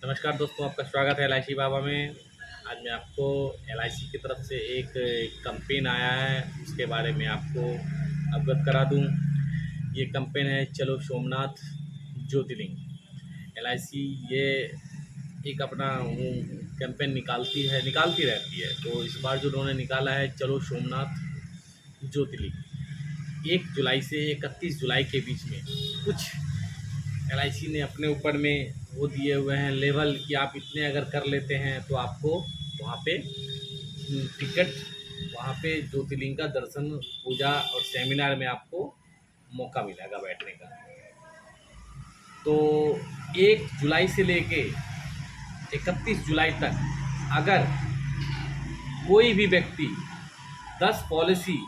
नमस्कार दोस्तों, आपका स्वागत है LIC बाबा में। आज मैं आपको LIC की तरफ से एक कैंपेन आया है, उसके बारे में आपको अवगत करा दूं। ये कैंपेन है चलो सोमनाथ ज्योतिर्लिंग। LIC ये एक अपना कैंपेन निकालती रहती है। तो इस बार जो उन्होंने निकाला है चलो सोमनाथ ज्योतिर्लिंग, 1 जुलाई से 31 जुलाई के बीच में कुछ LIC ने अपने ऊपर में वो दिए हुए हैं लेवल कि आप इतने अगर कर लेते हैं तो आपको वहाँ पे टिकट, वहाँ पे ज्योतिर्लिंग का दर्शन, पूजा और सेमिनार में आपको मौका मिलेगा बैठने का। तो 1 जुलाई से लेके 31 जुलाई तक अगर कोई भी व्यक्ति 10 पॉलिसी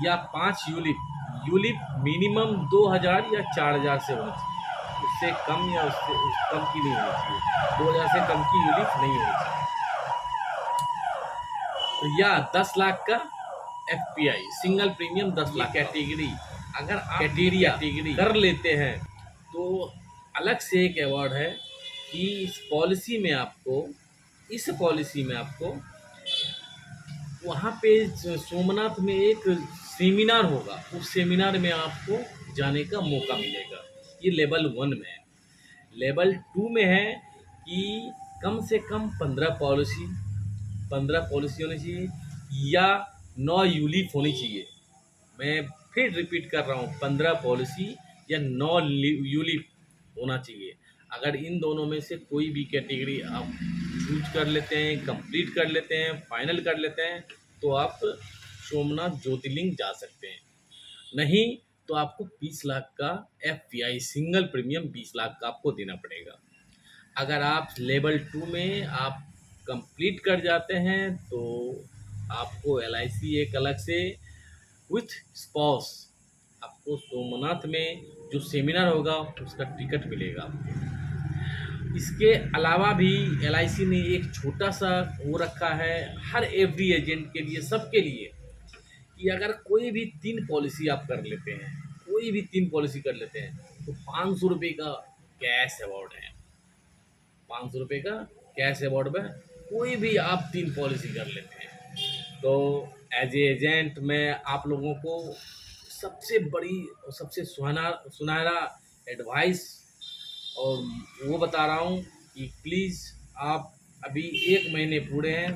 या 5 यूलिप मिनिमम 2000 या 4000 से होनी चाहिए। उससे कम या उससे कम की नहीं होनी चाहिए। 2000 से कम की यूलिप नहीं होनी चाहिए। या 10 लाख का FPI single premium 10 lakh category अगर आप कैटेगरी कर लेते हैं तो अलग से एक अवार्ड है कि इस पॉलिसी में आपको वहाँ पे सोमनाथ में एक सेमिनार होगा, उस सेमिनार में आपको जाने का मौका मिलेगा। ये लेवल 1 में है। लेवल 2 में है कि कम से कम 15 पॉलिसी होनी चाहिए या 9 यूलिप होनी चाहिए। मैं फिर रिपीट कर रहा हूँ, 15 पॉलिसी या 9 यूलिप होना चाहिए। अगर इन दोनों में से कोई भी कैटेगरी आप चूज कर लेते हैं, कंप्लीट कर लेते हैं, फाइनल कर लेते हैं तो आप सोमनाथ ज्योतिर्लिंग जा सकते हैं। नहीं तो आपको 20 लाख का FPI सिंगल प्रीमियम 20 लाख का आपको देना पड़ेगा। अगर आप लेवल 2 में आप कंप्लीट कर जाते हैं तो आपको LIC एक अलग से विथ स्पॉस आपको सोमनाथ में जो सेमिनार होगा उसका टिकट मिलेगा। इसके अलावा भी LIC ने एक छोटा सा वो रखा है हर एवरी एजेंट के लिए, सबके लिए, कि अगर कोई भी 3 पॉलिसी आप कर लेते हैं, तो 500 रुपये का कैश अवार्ड है। 500 रुपये का कैश अवार्ड में कोई भी आप 3 पॉलिसी कर लेते हैं तो एज ए एजेंट मैं आप लोगों को सबसे बड़ी और सबसे सुनहरा एडवाइस और वो बता रहा हूँ कि प्लीज़ आप अभी 1 महीने पूरे हैं,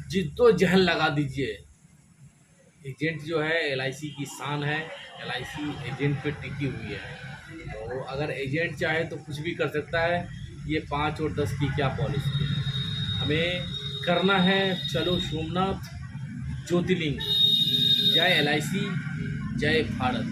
जिद्दोजहद लगा दीजिए। एजेंट जो है LIC की शान है, LIC एजेंट पे टिकी हुई है। तो अगर एजेंट चाहे तो कुछ भी कर सकता है। ये 5 और 10 की क्या पॉलिसी है, हमें करना है चलो सोमनाथ ज्योतिर्लिंग। जय LIC, जय भारत।